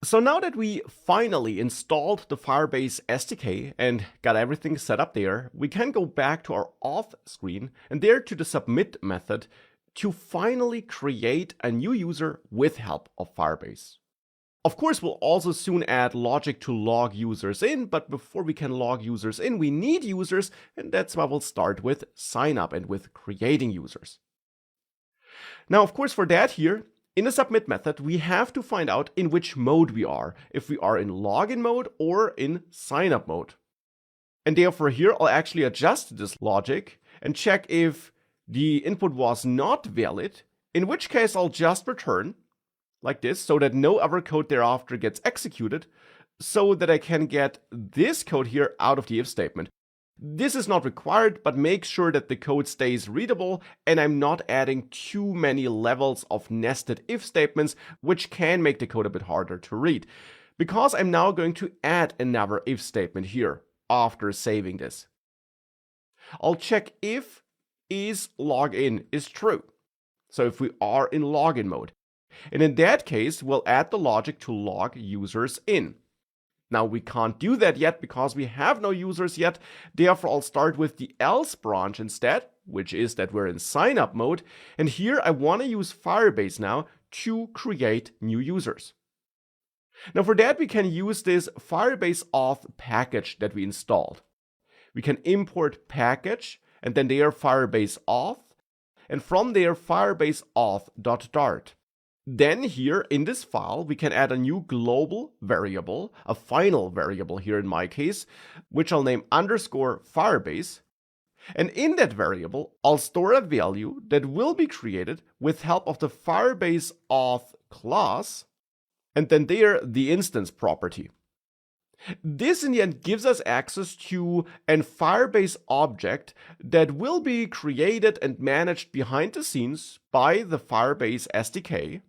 So now that we finally installed the Firebase SDK and got everything set up there, we can go back to our auth screen and there to the submit method to finally create a new user with help of Firebase. Of course, we'll also soon add logic to log users in, but before we can log users in, we need users, and that's why we'll start with sign up and with creating users. Now, of course, for that here, in the submit method, we have to find out in which mode we are, if we are in login mode or in sign up mode. And therefore here, I'll actually adjust this logic and check if the input was not valid, in which case I'll just return like this so that no other code thereafter gets executed, so that I can get this code here out of the if statement. This is not required, but make sure that the code stays readable and I'm not adding too many levels of nested if statements, which can make the code a bit harder to read. Because I'm now going to add another if statement here after saving this. I'll check if is login is true. So if we are in login mode. And in that case, we'll add the logic to log users in. Now we can't do that yet because we have no users yet, therefore I'll start with the else branch instead, which is that we're in sign up mode, and here I want to use Firebase now to create new users. Now for that we can use this Firebase auth package that we installed. We can import package and then there Firebase auth, and from there Firebase auth.dart. Then here in this file, we can add a new global variable, a final variable here in my case, which I'll name _Firebase. And in that variable, I'll store a value that will be created with help of the Firebase auth class, and then there the instance property. This in the end gives us access to a Firebase object that will be created and managed behind the scenes by the Firebase SDK.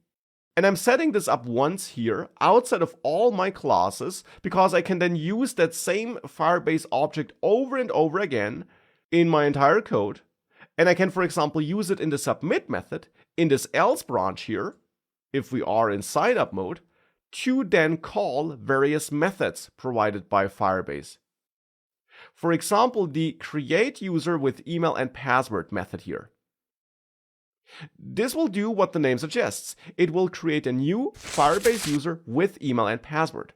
And I'm setting this up once here outside of all my classes because I can then use that same Firebase object over and over again in my entire code. And I can, for example, use it in the submit method in this else branch here, if we are in sign up mode, to then call various methods provided by Firebase. For example, the create user with email and password method here. This will do what the name suggests. It will create a new Firebase user with email and password.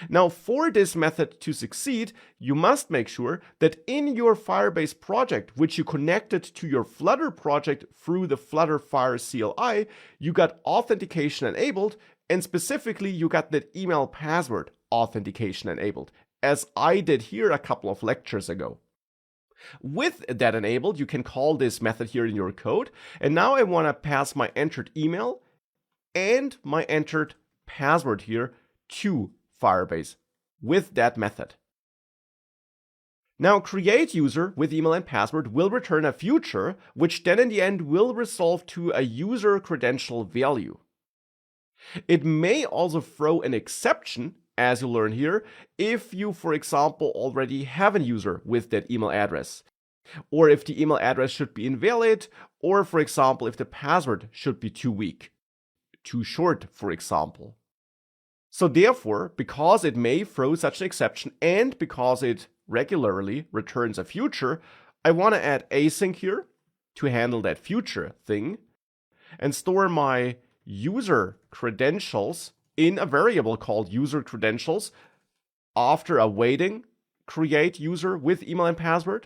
Now, for this method to succeed, you must make sure that in your Firebase project, which you connected to your Flutter project through the Flutter Fire CLI, you got authentication enabled, and specifically you got that email password authentication enabled, as I did here a couple of lectures ago. With that enabled, you can call this method here in your code. And now I want to pass my entered email and my entered password here to Firebase with that method. Now, create user with email and password will return a future, which then in the end will resolve to a user credential value. It may also throw an exception, as you learn here, if you, for example, already have a user with that email address, or if the email address should be invalid, or for example, if the password should be too weak, too short, for example. So therefore, because it may throw such an exception and because it regularly returns a future, I want to add async here to handle that future thing and store my user credentials in a variable called user credentials after awaiting create user with email and password.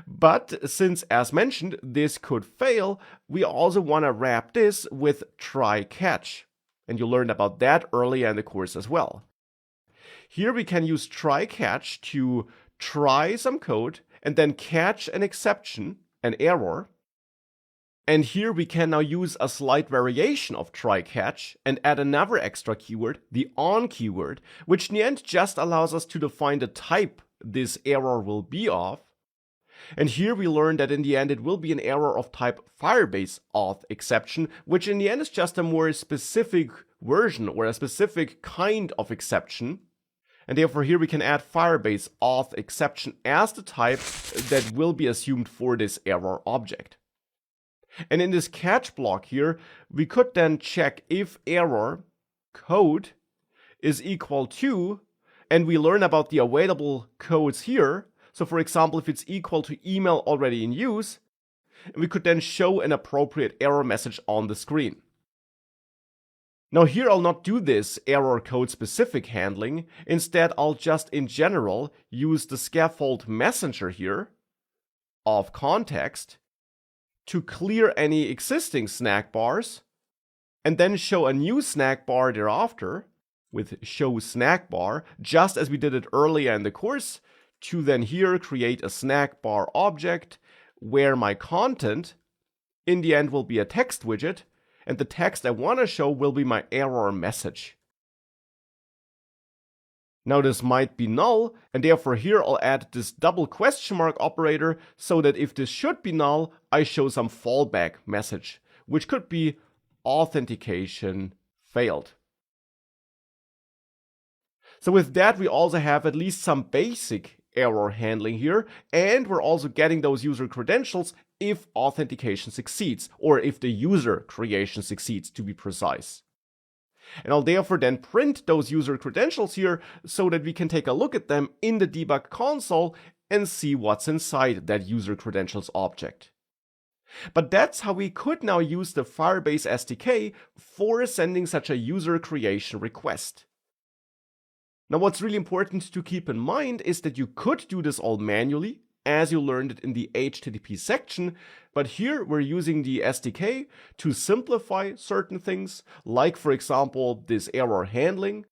But since, as mentioned, this could fail, we also want to wrap this with try catch. And you learned about that earlier in the course as well. Here we can use try catch to try some code and then catch an exception, an error. And here we can now use a slight variation of try catch and add another extra keyword, the on keyword, which in the end just allows us to define the type this error will be of. And here we learn that in the end it will be an error of type Firebase auth exception, which in the end is just a more specific version or a specific kind of exception. And therefore here we can add Firebase auth exception as the type that will be assumed for this error object. And in this catch block here, we could then check if error code is equal to, and we learn about the available codes here. So for example, if it's equal to email already in use, we could then show an appropriate error message on the screen. Now here I'll not do this error code specific handling. Instead, I'll just in general use the scaffold messenger here of context to clear any existing snack bars and then show a new snack bar thereafter with show snack bar, just as we did it earlier in the course, to then here create a snack bar object where my content in the end will be a text widget, and the text I want to show will be my error message. Now this might be null, and therefore here I'll add this double question mark operator so that if this should be null, I show some fallback message, which could be authentication failed. So with that, we also have at least some basic error handling here, and we're also getting those user credentials if authentication succeeds, or if the user creation succeeds, to be precise. And I'll therefore then print those user credentials here so that we can take a look at them in the debug console and see what's inside that user credentials object. But that's how we could now use the Firebase SDK for sending such a user creation request. Now what's really important to keep in mind is that you could do this all manually, as you learned it in the HTTP section, but here we're using the SDK to simplify certain things, like for example this error handling.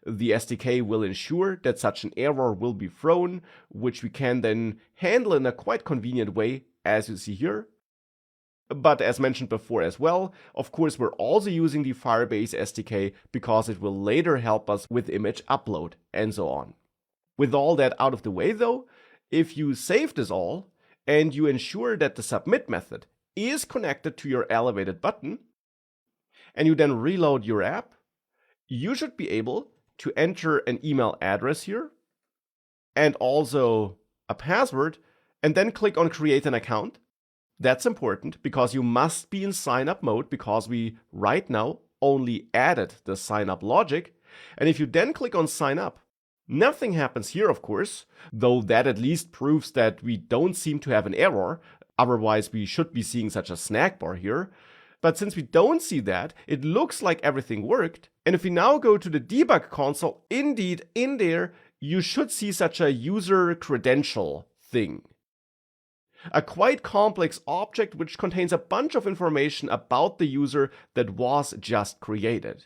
The SDK will ensure that such an error will be thrown, which we can then handle in a quite convenient way, as you see here. But as mentioned before as well, of course we're also using the Firebase SDK because it will later help us with image upload and so on. With all that out of the way though, if you save this all and you ensure that the submit method is connected to your elevated button, and you then reload your app, you should be able to enter an email address here and also a password, and then click on create an account. That's important because you must be in sign up mode, because we right now only added the sign up logic. And if you then click on sign up, nothing happens here, of course, though that at least proves that we don't seem to have an error. Otherwise, we should be seeing such a snack bar here. But since we don't see that, it looks like everything worked. And if we now go to the debug console, indeed in there, you should see such a user credential thing. A quite complex object which contains a bunch of information about the user that was just created.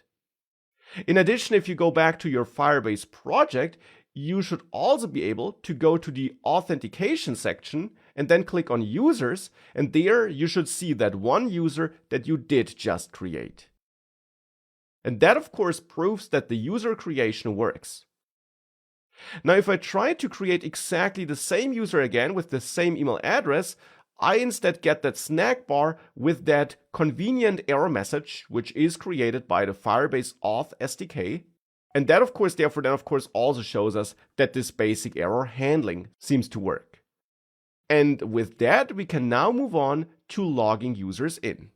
In addition, if you go back to your Firebase project, you should also be able to go to the authentication section and then click on users, and there you should see that one user that you did just create. And that of course proves that the user creation works. Now if I try to create exactly the same user again with the same email address, I instead get that snack bar with that convenient error message, which is created by the Firebase Auth SDK. And that of course therefore then of course also shows us that this basic error handling seems to work. And with that we can now move on to logging users in.